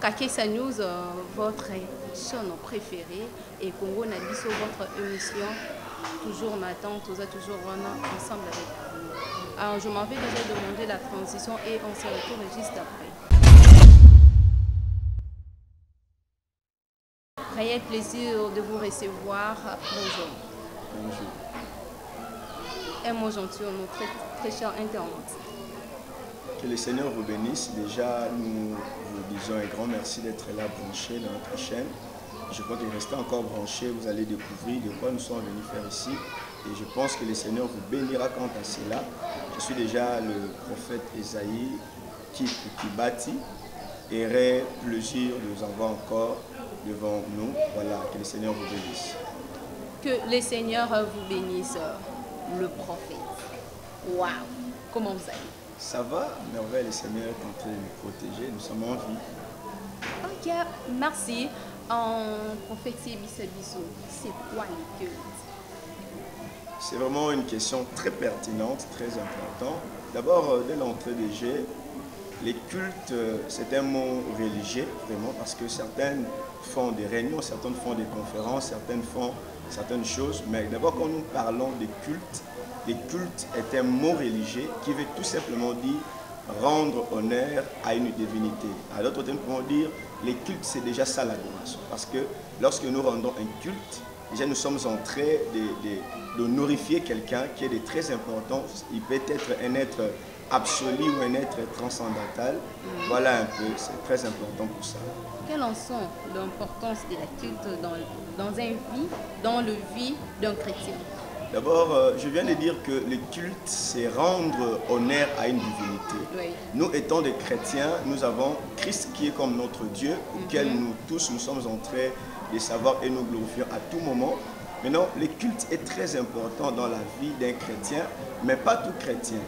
Kakesa News, votre chaîne préférée, et Congo Nabiso, votre émission. Toujours m'attend, toujours ensemble avec vous. Alors, je m'en vais déjà demander la transition et on se retrouve juste après. Réel plaisir de vous recevoir. Bonjour. Bonjour. Un mot gentil à notre très cher internaute. Que le Seigneur vous bénisse. Déjà, nous vous disons un grand merci d'être là branché dans notre chaîne. Je crois que restez encore branché, vous allez découvrir de quoi nous sommes venus faire ici. Et je pense que le Seigneur vous bénira quant à cela. Je suis déjà le prophète Esaïe qui bâtit. Et aurait plaisir de vous avoir encore devant nous. Voilà, que le Seigneur vous bénisse. Que le Seigneur vous bénisse, le prophète. Waouh! Comment vous allez? Ça va, merveille, le Seigneur est en train de nous protéger, nous sommes en vie. Ok, merci. En prophète Bisabiso, c'est quoi les cultes? C'est vraiment une question très pertinente, très importante. D'abord, dès l'entrée des jeux, les cultes, c'est un mot religieux, vraiment, parce que certaines font des réunions, certaines font des conférences, certaines font certaines choses. Mais d'abord, quand nous parlons des cultes, les cultes est un mot religieux qui veut tout simplement dire rendre honneur à une divinité. À d'autres termes, nous pouvons dire les cultes, c'est déjà ça l'adoration. Parce que lorsque nous rendons un culte, déjà nous sommes en train de glorifier quelqu'un qui est très important. Il peut être un être absolu ou un être transcendantal. Voilà un peu, c'est très important pour ça. Quelle en sont l'importance de la culte dans le vie d'un chrétien? D'abord, je viens de dire que le culte, c'est rendre honneur à une divinité. Oui. Nous, étant des chrétiens, nous avons Christ qui est comme notre Dieu, auquel nous tous, nous sommes en train de savoir et nous glorifions à tout moment. Maintenant, le culte est très important dans la vie d'un chrétien, mais pas tout chrétien.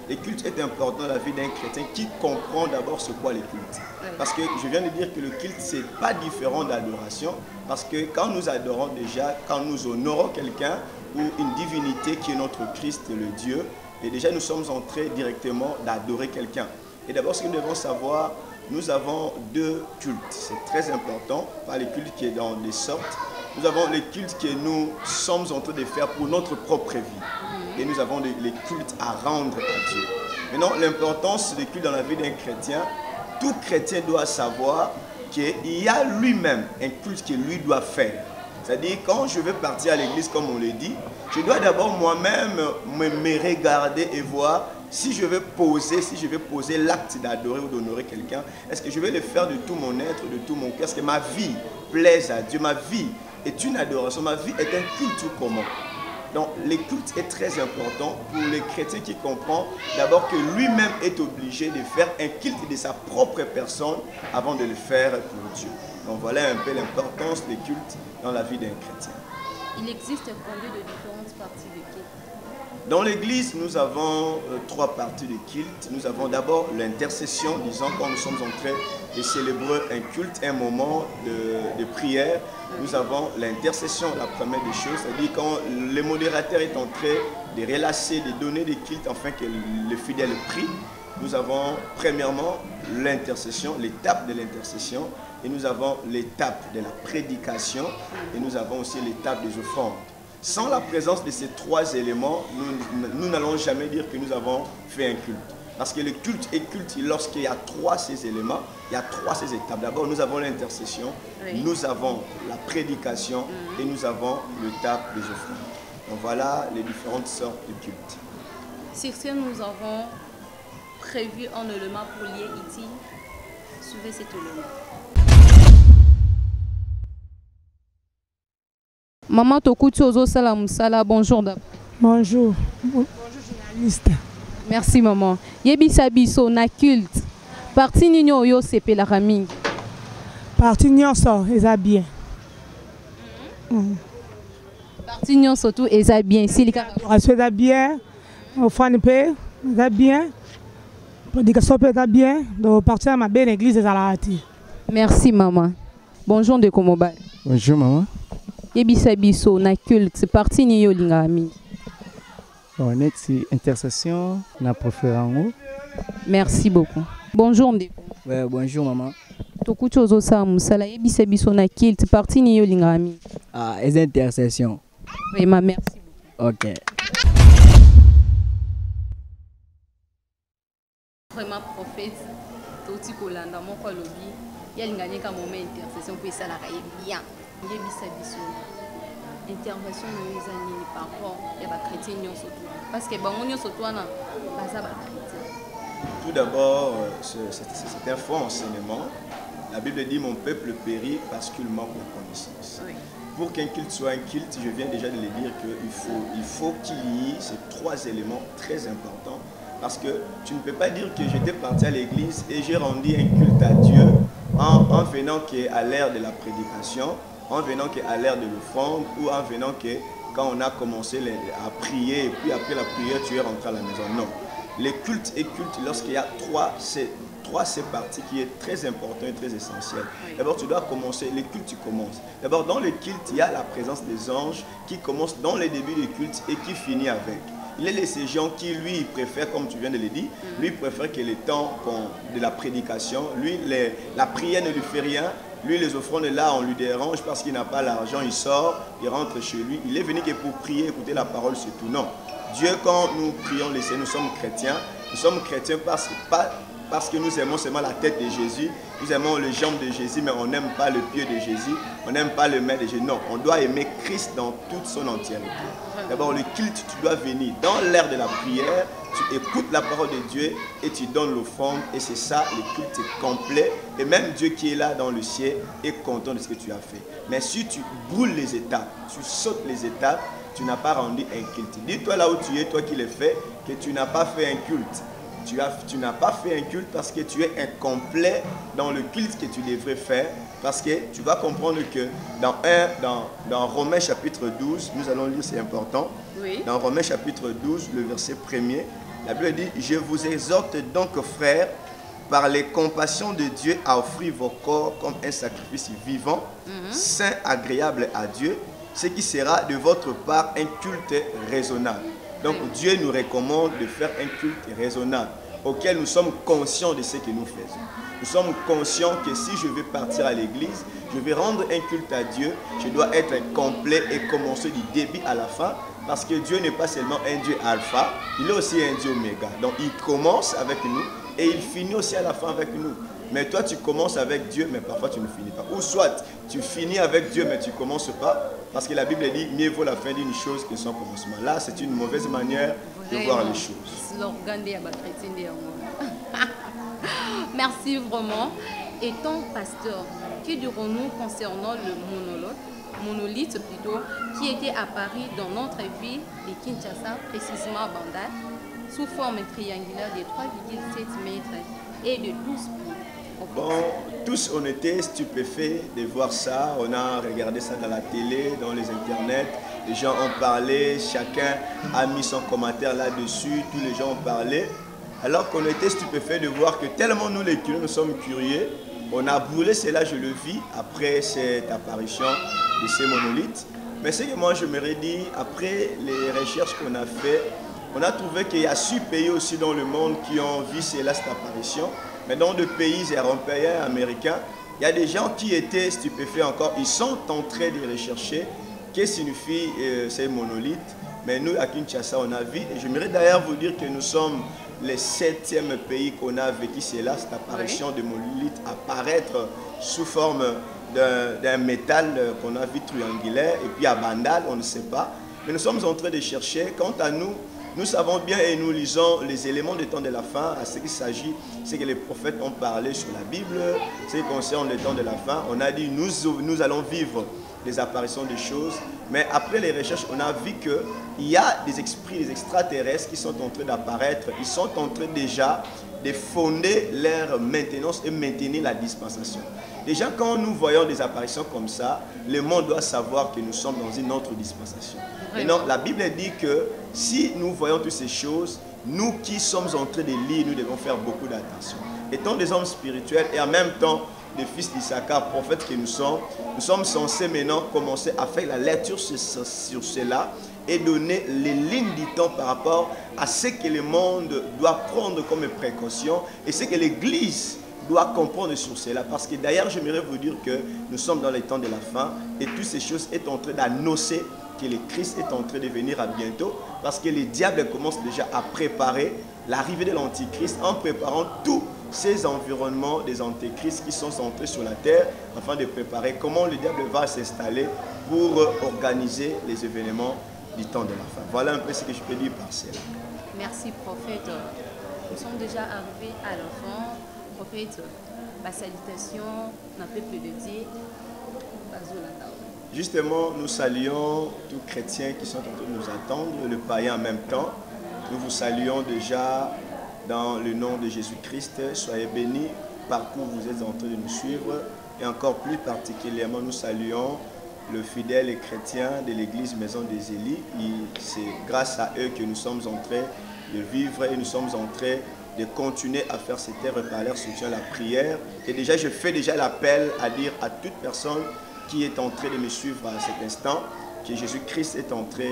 Le culte est important dans la vie d'un chrétien qui comprend d'abord ce qu'est le culte. Parce que je viens de dire que le culte, ce n'est pas différent de l'adoration. Parce que quand nous adorons déjà, quand nous honorons quelqu'un ou une divinité qui est notre Christ, le Dieu, et déjà nous sommes en train directement d'adorer quelqu'un. Et d'abord, ce que nous devons savoir, nous avons deux cultes. C'est très important, pas le culte qui est dans des sortes. Nous avons les cultes que nous sommes en train de faire pour notre propre vie. Et nous avons les cultes à rendre à Dieu. Maintenant, l'importance des cultes dans la vie d'un chrétien, tout chrétien doit savoir qu'il y a lui-même un culte que lui doit faire. C'est-à-dire, quand je veux partir à l'église, comme on le dit, je dois d'abord moi-même me regarder et voir si je vais poser l'acte d'adorer ou d'honorer quelqu'un. Est-ce que je vais le faire de tout mon être, de tout mon cœur? Est-ce que ma vie plaise à Dieu? Ma vie est une adoration, ma vie est un culte ou comment? Donc, le culte est très important pour les chrétiens qui comprennent d'abord que lui-même est obligé de faire un culte de sa propre personne avant de le faire pour Dieu. Donc, voilà un peu l'importance des cultes dans la vie d'un chrétien. Il existe combien de différentes parties de culte? Dans l'église, nous avons trois parties de culte. Nous avons d'abord l'intercession, disons quand nous sommes en train de célébrer un culte, un moment de prière. Nous avons l'intercession, la première des choses, c'est-à-dire quand le modérateur est en train de relasser, de donner des cultes afin que le fidèle prie. Nous avons premièrement l'intercession, l'étape de l'intercession, et nous avons l'étape de la prédication, et nous avons aussi l'étape des offrandes. Sans la présence de ces trois éléments, nous n'allons jamais dire que nous avons fait un culte. Parce que le culte est culte lorsqu'il y a ces éléments, il y a ces étapes. D'abord, nous avons l'intercession, nous avons la prédication et nous avons l'étape des offrandes. Donc voilà les différentes sortes de cultes. Sur ce, nous avons prévu un élément pour lier ici. Suivez cet élément. Maman Tokuti Ozo Salam Sala, bonjour. Bonjour. Bonjour journaliste. Merci maman. Yebisa biso na culte. Parti nino yo sepe la rami. Parti nyonso eza bien. Parti nyonso tout eza bien. Silika eza bien. Offrande pe eza bien. Prédication pe eza bien. Donc partir à ma belle église ezalati. Merci maman. Bonjour de Komoba. Bonjour maman. Yebisa biso na culte. C'est parti nino linga rami. On est intercession, na préférence. Merci beaucoup. Bonjour Ndeko. Ouais, bonjour maman. Tokuti ozosa musala yebisa biso na kilt parti ni yo lingami. Ah, les intercessions. Vraiment merci beaucoup. Ok. Vraiment prophète toti kolanda moko lobi ya lingani ka moment intercession pour ça la bien. Yebisa biso. Intervention na yo ezani par rapport ya ba chrétien nyonso to parce que bango nyonso to na baza ba chrétien. Tout d'abord, c'est un faux enseignement. La Bible dit mon peuple périt parce qu'il manque de connaissance. Oui. Pour qu'un culte soit un culte, je viens déjà de le dire qu'il faut qu'il y ait ces trois éléments très importants. Parce que tu ne peux pas dire que j'étais parti à l'église et j'ai rendu un culte à Dieu en venant qu'à l'ère de la prédication, en venant qu'à l'ère de l'offrande ou en venant que quand on a commencé à prier et puis après la prière tu es rentré à la maison. Non. Les cultes et cultes, lorsqu'il y a trois, c'est parties qui est très important et très essentiel. D'abord, tu dois commencer, les cultes, tu commences. D'abord, dans le culte, il y a la présence des anges qui commence dans les débuts des cultes et qui finit avec. Il y a ces gens qui, lui, préfèrent, comme tu viens de le dire, lui préfère que le temps de la prédication, lui, la prière ne lui fait rien. Lui, les offrandes, là, on lui dérange parce qu'il n'a pas l'argent, il sort, il rentre chez lui. Il est venu que pour prier, écouter la parole, c'est tout. Non. Dieu, quand nous prions les Seigneur, nous sommes chrétiens parce que nous aimons seulement la tête de Jésus, nous aimons les jambes de Jésus, mais on n'aime pas le pied de Jésus, on n'aime pas le main de Jésus. Non, on doit aimer Christ dans toute son entièreté. D'abord, le culte, tu dois venir dans l'ère de la prière, tu écoutes la parole de Dieu et tu donnes l'offrande. Et c'est ça, le culte est complet. Et même Dieu qui est là dans le ciel est content de ce que tu as fait. Mais si tu brûles les étapes, tu sautes les étapes, tu n'as pas rendu un culte. Dis-toi là où tu es, toi qui l'as fait, que tu n'as pas fait un culte. Tu n'as pas fait un culte parce que tu es incomplet dans le culte que tu devrais faire. Parce que tu vas comprendre que dans Romains chapitre 12, nous allons lire, c'est important. Oui. Dans Romains chapitre 12, le verset 1er, la Bible dit « Je vous exhorte donc, frères, par les compassions de Dieu, à offrir vos corps comme un sacrifice vivant, saint, agréable à Dieu, ce qui sera de votre part un culte raisonnable. » Donc Dieu nous recommande de faire un culte raisonnable, auquel nous sommes conscients de ce que nous faisons. Nous sommes conscients que si je vais partir à l'église, je vais rendre un culte à Dieu, je dois être complet et commencer du début à la fin, parce que Dieu n'est pas seulement un Dieu alpha, il est aussi un Dieu oméga. Donc il commence avec nous et il finit aussi à la fin avec nous. Mais toi, tu commences avec Dieu, mais parfois tu ne finis pas. Ou soit, tu finis avec Dieu, mais tu ne commences pas. Parce que la Bible dit, mieux vaut la fin d'une chose que son commencement. Là, c'est une mauvaise manière de voir les choses. Merci vraiment. Étant pasteur, que dirons-nous concernant le monolithe plutôt, qui était apparu dans notre ville de Kinshasa, précisément à Bandar, sous forme triangulaire de 3,7 mètres et de 12 pieds. Bon, tous on était stupéfaits de voir ça, on a regardé ça dans la télé, dans les internets, les gens ont parlé, chacun a mis son commentaire là-dessus, tous les gens ont parlé, alors qu'on était stupéfaits de voir que tellement nous les curieux, nous sommes curieux, on a brûlé cela, je le vis, après cette apparition de ces monolithes. Mais ce que moi je me redis, après les recherches qu'on a fait, on a trouvé qu'il y a 6 pays aussi dans le monde qui ont vu cela, cette apparition. Mais dans des pays européens, américains, il y a des gens qui étaient stupéfaits encore. Ils sont en train de rechercher ce que signifient ces monolithes. Mais nous, à Kinshasa, on a vu. Et j'aimerais d'ailleurs vous dire que nous sommes le 7e pays qu'on a vécu cela, cette apparition de monolithes apparaître sous forme d'un métal qu'on a vu triangulaire. Et puis à Bandal, on ne sait pas. Mais nous sommes en train de chercher. Quant à nous, nous savons bien et nous lisons les éléments du temps de la fin, à ce qu'il s'agit, c'est que les prophètes ont parlé sur la Bible, ce qui concerne le temps de la fin. On a dit nous allons vivre des apparitions des choses, mais après les recherches, on a vu qu'il y a des esprits, des extraterrestres qui sont en train d'apparaître, ils sont en train déjà de fonder leur maintenance et maintenir la dispensation. Déjà, quand nous voyons des apparitions comme ça, le monde doit savoir que nous sommes dans une autre dispensation. Et non, la Bible dit que si nous voyons toutes ces choses, nous qui sommes en train de lire, nous devons faire beaucoup d'attention. Étant des hommes spirituels et en même temps des fils d'Issachar, prophètes que nous sommes censés maintenant commencer à faire la lecture sur cela et donner les lignes du temps par rapport à ce que le monde doit prendre comme précaution et ce que l'Église doit comprendre sur cela. Parce que d'ailleurs, j'aimerais vous dire que nous sommes dans les temps de la fin et toutes ces choses sont en train d'annoncer que le Christ est en train de venir à bientôt. Parce que les diables commencent déjà à préparer l'arrivée de l'Antichrist en préparant tous ces environnements des antéchrists qui sont centrés sur la terre afin de préparer comment le diable va s'installer pour organiser les événements du temps de la fin. Voilà un peu ce que je peux dire par cela. Merci prophète. Nous sommes déjà arrivés à la fin. Prophète, ma salutation, n'a peuple de Dieu. Justement, nous saluons tous les chrétiens qui sont en train de nous attendre, le païen en même temps. Nous vous saluons déjà dans le nom de Jésus-Christ. Soyez bénis partout où vous êtes en train de nous suivre. Et encore plus particulièrement, nous saluons le fidèle et chrétien de l'église Maison des Élis. C'est grâce à eux que nous sommes en train de vivre et nous sommes en train de continuer à faire cette œuvre par leur soutien, la prière. Et déjà, je fais déjà l'appel à dire à toute personne qui est en train de me suivre à cet instant que Jésus-Christ est en train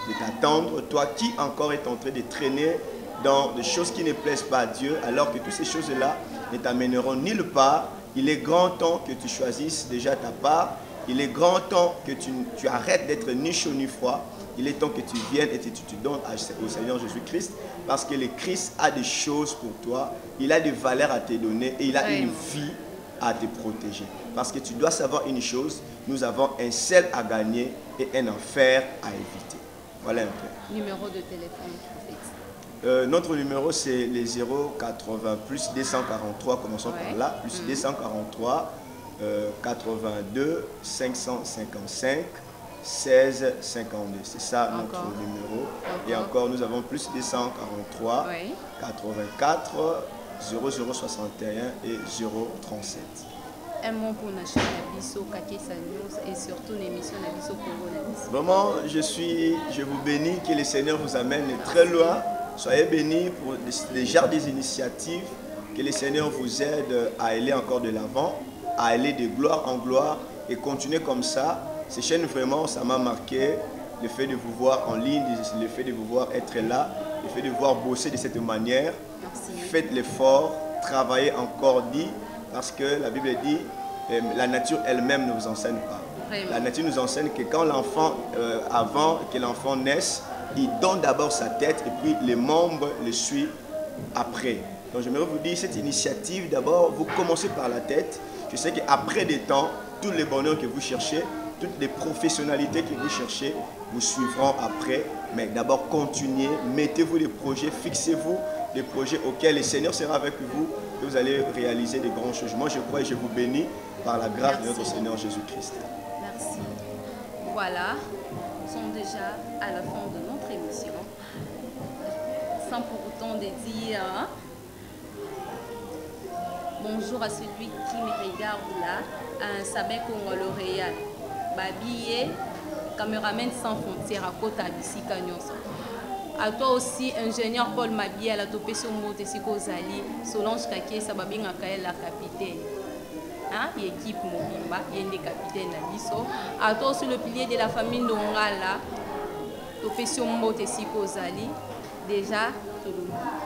de t'attendre. Toi qui encore est en train de traîner dans des choses qui ne plaisent pas à Dieu, alors que toutes ces choses-là ne t'amèneront nulle part. Il est grand temps que tu choisisses déjà ta part. Il est grand temps que tu arrêtes d'être ni chaud ni froid. Il est temps que tu viennes et que tu te donnes au Seigneur Jésus-Christ, parce que le Christ a des choses pour toi, il a des valeurs à te donner et il a une vie à te protéger. Parce que tu dois savoir une chose, nous avons un ciel à gagner et un enfer à éviter. Voilà un peu. Numéro de téléphone, prophète. Notre numéro c'est les 080 plus 243, commençons par là, plus 243 82 555 16 52. C'est ça notre numéro. Et encore, nous avons plus 243 84 0061 et 037. Un mot pour Nacha Nabiso, Kakesa News et surtout l'émission Nabiso Congo Nabiso. Vraiment, je vous bénis, que le Seigneur vous amène très loin. Soyez bénis pour les genres des initiatives, que le Seigneur vous aide à aller encore de l'avant, à aller de gloire en gloire et continuer comme ça. Ces chaînes, vraiment, ça m'a marqué. Le fait de vous voir en ligne, le fait de vous voir être là, le fait de vous voir bosser de cette manière. Merci. Faites l'effort, travaillez encore dit, parce que la Bible dit, la nature elle-même ne vous enseigne pas. Vraiment. La nature nous enseigne que quand l'enfant, avant que l'enfant naisse, il donne d'abord sa tête et puis les membres le suivent après. Donc j'aimerais vous dire, cette initiative, d'abord, vous commencez par la tête. Je sais qu'après des temps, tous les bonheurs que vous cherchez, toutes les professionnalités que vous cherchez, vous suivront après. Mais d'abord, continuez, mettez-vous des projets, fixez-vous des projets auxquels le Seigneur sera avec vous et vous allez réaliser des grands choses. Moi, je crois et je vous bénis par la grâce de notre Seigneur Jésus-Christ. Merci. Voilà, nous sommes déjà à la fin de notre émission. Sans pour autant de dire bonjour à celui qui me regarde là, à un Sabin Congo Royal. Babillé, caméraman sans frontières à côté à Bissika Nyonso. À toi aussi, ingénieur Paul Mabie à la topé sur mot de Sikozali, Solange Kake, Sababin Akael la capitaine. Hein? L'équipe Mobimba, il y a des capitaines à Bisso. À toi aussi, le pilier de la famille Ndongala, topé sur mot de Sikozali. Déjà, tout le monde.